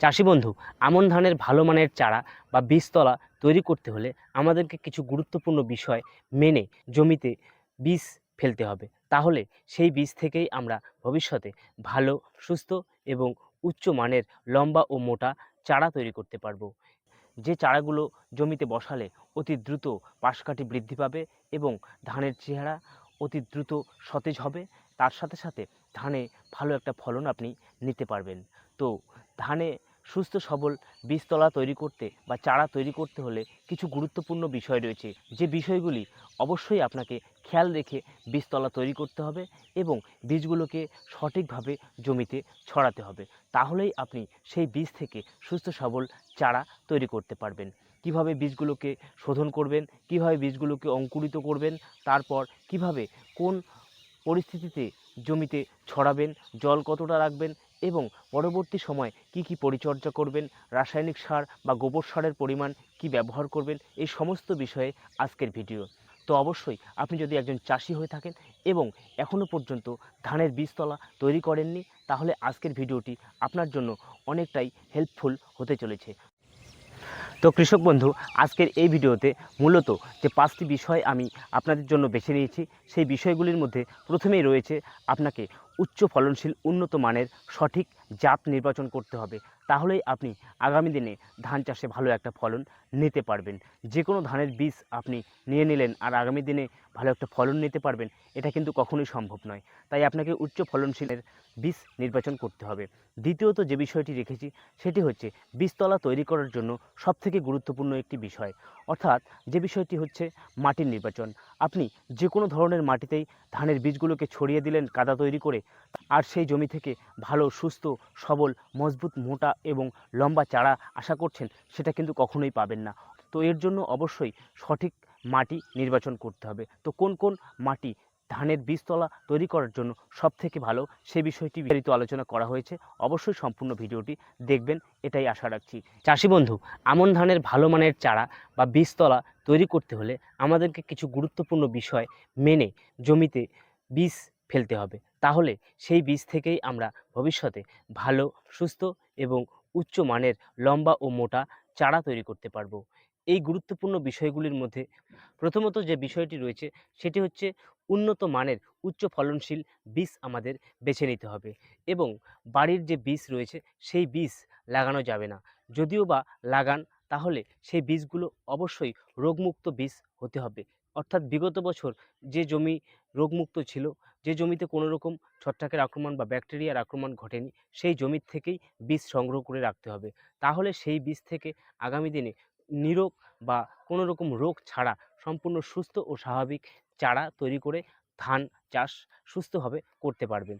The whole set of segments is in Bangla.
চাষি বন্ধু, আমন ধানের ভালো মানের চারা বা বীজতলা তৈরি করতে হলে আমাদেরকে কিছু গুরুত্বপূর্ণ বিষয় মেনে জমিতে বীজ ফেলতে হবে। তাহলে সেই বীজ থেকেই আমরা ভবিষ্যতে ভালো, সুস্থ এবং উচ্চ মানের লম্বা ও মোটা চারা তৈরি করতে পারবো। যে চারাগুলো জমিতে বসালে অতি দ্রুত পাশকাঠি বৃদ্ধি পাবে এবং ধানের চেহারা অতি দ্রুত সতেজ হবে, তার সাথে সাথে ধানে ভালো একটা ফলন আপনি নিতে পারবেন। তো ধানে সুস্থ সবল বীজতলা তৈরি করতে বা চারা তৈরি করতে হলে কিছু গুরুত্বপূর্ণ বিষয় রয়েছে, যে বিষয়গুলি অবশ্যই আপনাকে খেয়াল রেখে বীজতলা তৈরি করতে হবে এবং বীজগুলোকে সঠিকভাবে জমিতে ছড়াতে হবে। তাহলেই আপনি সেই বীজ থেকে সুস্থ সবল চারা তৈরি করতে পারবেন। কিভাবে বীজগুলোকে শোধন করবেন, কিভাবে বীজগুলোকে অঙ্কুরিত করবেন, তারপর কিভাবে কোন পরিস্থিতিতে জমিতে ছড়াবেন, জল কতটা রাখবেন এবং পরবর্তী সময় কি কি পরিচর্যা করবেন, রাসায়নিক সার বা গোবর সারের পরিমাণ কি ব্যবহার করবেন, এই সমস্ত বিষয়ে আজকের ভিডিও। তো অবশ্যই আপনি যদি একজন চাষি হয়ে থাকেন এবং এখনও পর্যন্ত ধানের বীজতলা তৈরি করেননি, তাহলে আজকের ভিডিওটি আপনার জন্য অনেকটাই হেল্পফুল হতে চলেছে। তো কৃষক বন্ধু, আজকের এই ভিডিওতে মূলত যে 5টি বিষয় আমি আপনাদের জন্য বেছে নিয়েছি, সেই বিষয়গুলির মধ্যে প্রথমেই রয়েছে আপনাকে উচ্চ ফলনশীল উন্নত মানের সঠিক জাত নির্বাচন করতে হবে। তাহলেই আপনি আগামী দিনে ধান চাষে ভালো একটা ফলন নিতে পারবেন। যে কোনো ধানের বীজ আপনি নিয়ে নিলেন আর আগামী দিনে ভালো একটা ফলন নিতে পারবেন, এটা কিন্তু কখনোই সম্ভব নয়। তাই আপনাকে উচ্চ ফলনশীলের বীজ নির্বাচন করতে হবে। দ্বিতীয়ত যে বিষয়টি রেখেছি সেটি হচ্ছে বীজতলা তৈরি করার জন্য সবথেকে গুরুত্বপূর্ণ একটি বিষয়, অর্থাৎ যে বিষয়টি হচ্ছে মাটির নির্বাচন। আপনি যে কোনো ধরনের মাটিতেই ধানের বীজগুলোকে ছড়িয়ে দিলেন কাদা তৈরি করে, আর সেই জমি থেকে ভালো, সুস্থ, সবল, মজবুত, মোটা এবং লম্বা চারা আশা করছেন, সেটা কিন্তু কখনোই পাবেন না। তো এর জন্য অবশ্যই সঠিক মাটি নির্বাচন করতে হবে। তো কোন কোন মাটি ধানের বীজতলা তৈরি করার জন্য সবথেকে ভালো, সে বিষয়টি বিস্তারিত আলোচনা করা হয়েছে। অবশ্যই সম্পূর্ণ ভিডিওটি দেখবেন, এটাই আশা রাখছি। চাষি বন্ধু, আমন ধানের ভালো মানের চারা বা বীজতলা তৈরি করতে হলে আমাদেরকে কিছু গুরুত্বপূর্ণ বিষয় মেনে জমিতে বীজ ফেলতে হবে। তাহলে সেই বীজ থেকেই আমরা ভবিষ্যতে ভালো, সুস্থ এবং উচ্চ মানের লম্বা ও মোটা চারা তৈরি করতে পারবো। এই গুরুত্বপূর্ণ বিষয়গুলির মধ্যে প্রথমত যে বিষয়টি রয়েছে সেটি হচ্ছে উন্নত মানের উচ্চ ফলনশীল বীজ আমাদের বেছে নিতে হবে এবং বাড়ির যে বীজ রয়েছে সেই বীজ লাগানো যাবে না। যদিও বা লাগান, তাহলে সেই বীজগুলো অবশ্যই রোগমুক্ত বীজ হতে হবে। অর্থাৎ বিগত বছর যে জমি রোগমুক্ত ছিল, যে জমিতে কোনো রকম ছত্রাকের আক্রমণ বা ব্যাকটেরিয়ার আক্রমণ ঘটেনি, সেই জমির থেকেই বীজ সংগ্রহ করে রাখতে হবে। তাহলে সেই বীজ থেকে আগামী দিনে নিরোগ বা কোনো রকম রোগ ছাড়া সম্পূর্ণ সুস্থ ও স্বাভাবিক চারা তৈরি করে ধান চাষ সুস্থভাবে করতে পারবেন।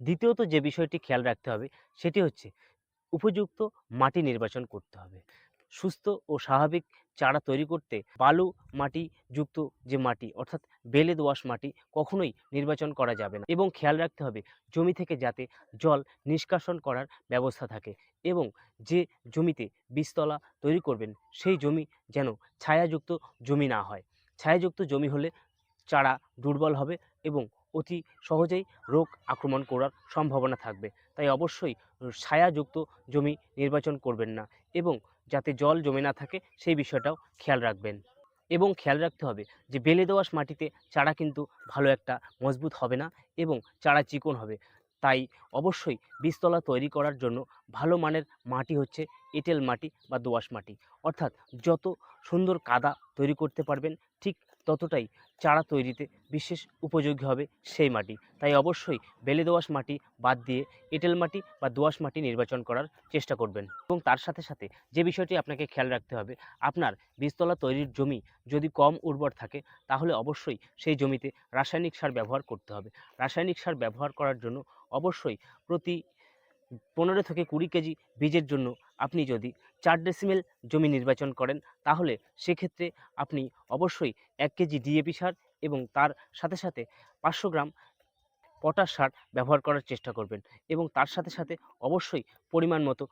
দ্বিতীয়ত যে বিষয়টি খেয়াল রাখতে হবে সেটি হচ্ছে উপযুক্ত মাটি নির্বাচন করতে হবে। সুস্থ ও স্বাভাবিক চারা তৈরি করতে বালু মাটি যুক্ত যে মাটি, অর্থাৎ বেলে দোআঁশ মাটি কখনোই নির্বাচন করা যাবে না এবং খেয়াল রাখতে হবে জমি থেকে যাতে জল নিষ্কাশন করার ব্যবস্থা থাকে এবং যে জমিতে বীজতলা তৈরি করবেন সেই জমি যেন ছায়াযুক্ত জমি না হয়। ছায়াযুক্ত জমি হলে চারা দুর্বল হবে এবং অতি সহজেই রোগ আক্রমণ করার সম্ভাবনা থাকবে। তাই অবশ্যই ছায়াযুক্ত জমি নির্বাচন করবেন না এবং যাতে জল জমে না থাকে সেই বিষয়টাও খেয়াল রাখবেন। এবং খেয়াল রাখতে হবে যে বেলে দোআঁশ মাটিতে চারা কিন্তু ভালো একটা মজবুত হবে না এবং চারা চিকন হবে। তাই অবশ্যই বীজতলা তৈরি করার জন্য ভালো মানের মাটি হচ্ছে এঁটেল মাটি বা দোআঁশ মাটি। অর্থাৎ যত সুন্দর কাদা তৈরি করতে পারবেন, ঠিক ততটাই চারা তৈরিতে বিশেষ উপযোগী হবে সেই মাটি। তাই অবশ্যই বেলে দোআঁশ মাটি বাদ দিয়ে এঁটেল মাটি বা দোআঁশ মাটি নির্বাচন করার চেষ্টা করবেন। এবং তার সাথে সাথে যে বিষয়টি আপনাকে খেয়াল রাখতে হবে, আপনার বীজতলা তৈরির জমি যদি কম উর্বর থাকে, তাহলে অবশ্যই সেই জমিতে রাসায়নিক সার ব্যবহার করতে হবে। রাসায়নিক সার ব্যবহার করার জন্য অবশ্যই প্রতি 15 থেকে 20 কেজি বীজের জন্য আপনি যদি 4 ডেসিমেল জমি নির্বাচন করেন, তাহলে সেক্ষেত্রে আপনি অবশ্যই 1 কেজি ডিএপি সার এবং তার সাথে সাথে 500 গ্রাম পটাশ সার ব্যবহার করার চেষ্টা করবেন এবং তার সাথে সাথে অবশ্যই পরিমাণ মতো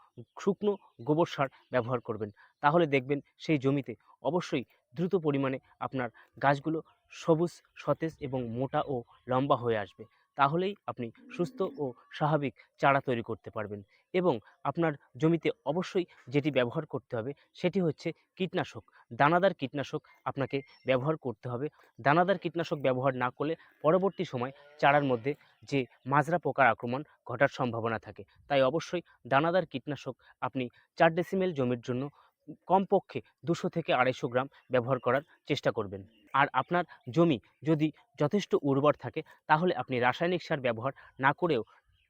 শুকনো গোবর সার ব্যবহার করবেন। তাহলে দেখবেন সেই জমিতে অবশ্যই দ্রুত পরিমাণে আপনার গাছগুলো সবুজ, সতেজ এবং মোটা ও লম্বা হয়ে আসবে। তাহলেই আপনি সুস্থ ও স্বাভাবিক চারা তৈরি করতে পারবেন। এবং আপনার জমিতে অবশ্যই যেটি ব্যবহার করতে হবে সেটি হচ্ছে কীটনাশক। দানাদার কীটনাশক আপনাকে ব্যবহার করতে হবে। দানাদার কীটনাশক ব্যবহার না করলে পরবর্তী সময় চারার মধ্যে যে মাজরা পোকার আক্রমণ ঘটার সম্ভাবনা থাকে। তাই অবশ্যই দানাদার কীটনাশক আপনি 4 ডেসিমেল জমির জন্য কমপক্ষে 200 থেকে 250 গ্রাম ব্যবহার করার চেষ্টা করবেন। আর আপনার জমি যদি যথেষ্ট উর্বর থাকে তাহলে আপনি রাসায়নিক সার ব্যবহার না করেও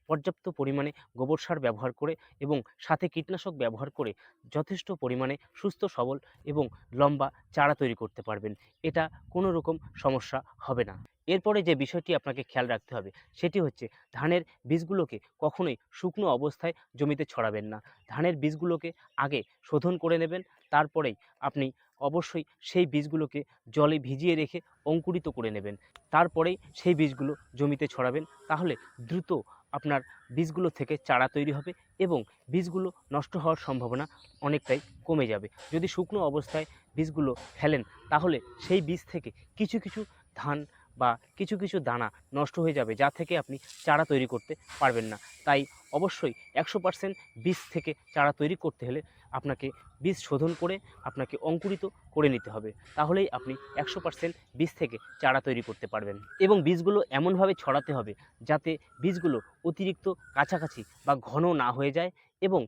পর্যাপ্ত পরিমাণে গোবর সার ব্যবহার করে এবং সাথে কীটনাশক ব্যবহার করে যথেষ্ট পরিমাণে সুস্থ সবল এবং লম্বা চারা তৈরি করতে পারবেন। এটা কোনো রকম সমস্যা হবে না। এরপরে যে বিষয়টি আপনাকে খেয়াল রাখতে হবে সেটি হচ্ছে ধানের বীজগুলোকে কখনোই শুকনো অবস্থায় জমিতে ছড়াবেন না। ধানের বীজগুলোকে আগে শোধন করে নেবেন, তারপরেই আপনি অবশ্যই সেই বীজগুলোকে জলে ভিজিয়ে রেখে অঙ্কুরিত করে নেবেন। তারপরেই সেই বীজগুলো জমিতে ছড়াবেন। তাহলে দ্রুত আপনার বীজগুলো থেকে চারা তৈরি হবে এবং বীজগুলো নষ্ট হওয়ার সম্ভাবনা অনেকটাই কমে যাবে। যদি শুকনো অবস্থায় বীজগুলো ফেলেন তাহলে সেই বীজ থেকে কিছু কিছু ধান বা কিছু কিছু দানা নষ্ট হয়ে যাবে, যা থেকে আপনি চারা তৈরি করতে পারবেন না। তাই অবশ্যই 100% বীজ থেকে চারা তৈরি করতে হলে আপনাকে বীজ শোধন করে আপনাকে অঙ্কুরিত করে নিতে হবে। তাহলেই আপনি 100% বীজ থেকে চারা তৈরি করতে পারবেন। এবং বীজগুলো এমনভাবে ছড়াতে হবে যাতে বীজগুলো অতিরিক্ত কাছাকাছি বা ঘন না হয়ে যায় এবং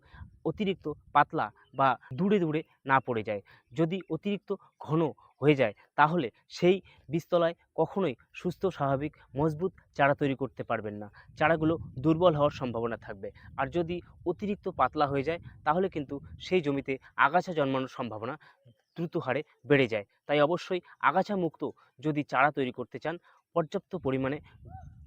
অতিরিক্ত পাতলা বা দূরে দূরে না পড়ে যায়। যদি অতিরিক্ত ঘন হয়ে যায় তাহলে সেই বীজতলায় কখনোই সুস্থ স্বাভাবিক মজবুত চারা তৈরি করতে পারবেন না। চারাগুলো দুর্বল হওয়ার সম্ভাবনা থাকবে। আর যদি অতিরিক্ত পাতলা হয়ে যায় তাহলে কিন্তু সেই জমিতে আগাছা জন্মানোর সম্ভাবনা দ্রুত হারে বেড়ে যায়। তাই অবশ্যই আগাছা মুক্ত যদি চারা তৈরি করতে চান পর্যাপ্ত পরিমাণে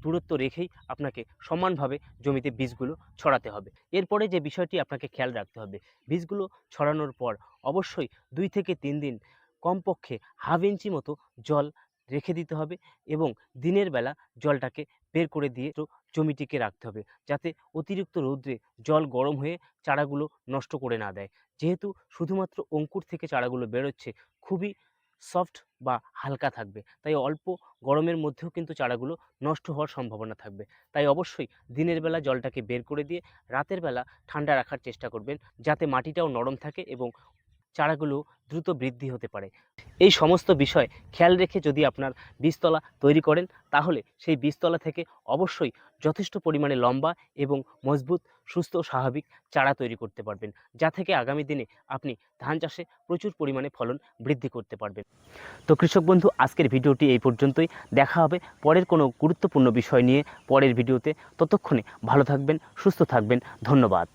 দূরত্ব রেখেই আপনাকে সমানভাবে জমিতে বীজগুলো ছড়াতে হবে। এরপরে যে বিষয়টি আপনাকে খেয়াল রাখতে হবে, বীজগুলো ছড়ানোর পর অবশ্যই 2 থেকে 3 দিন কমপক্ষে হাফ ইঞ্চি মতো জল রেখে দিতে হবে এবং দিনের বেলা জলটাকে বের করে দিয়ে জমিটিকে রাখতে হবে, যাতে অতিরিক্ত রৌদ্রে জল গরম হয়ে চারাগুলো নষ্ট করে না দেয়। যেহেতু শুধুমাত্র অঙ্কুর থেকে চারাগুলো বেরোচ্ছে, খুবই সফট বা হালকা থাকবে, তাই অল্প গরমের মধ্যেও কিন্তু চারাগুলো নষ্ট হওয়ার সম্ভাবনা থাকবে। তাই অবশ্যই দিনের বেলা জলটাকে বের করে দিয়ে রাতের বেলা ঠান্ডা রাখার চেষ্টা করবেন, যাতে মাটিটাও নরম থাকে এবং চারাগুলো দ্রুত বৃদ্ধি হতে পারে। এই সমস্ত বিষয় খেয়াল রেখে যদি আপনার বীজতলা তৈরি করেন তাহলে সেই বীজতলা থেকে অবশ্যই যথেষ্ট পরিমাণে লম্বা এবং মজবুত সুস্থ স্বাভাবিক চারা তৈরি করতে পারবেন, যা থেকে আগামী দিনে আপনি ধান চাষে প্রচুর পরিমাণে ফলন বৃদ্ধি করতে পারবেন। তো কৃষক বন্ধু, আজকের ভিডিওটি এই পর্যন্তই। দেখা হবে পরের কোনো গুরুত্বপূর্ণ বিষয় নিয়ে পরের ভিডিওতে। ততক্ষণে ভালো থাকবেন, সুস্থ থাকবেন। ধন্যবাদ।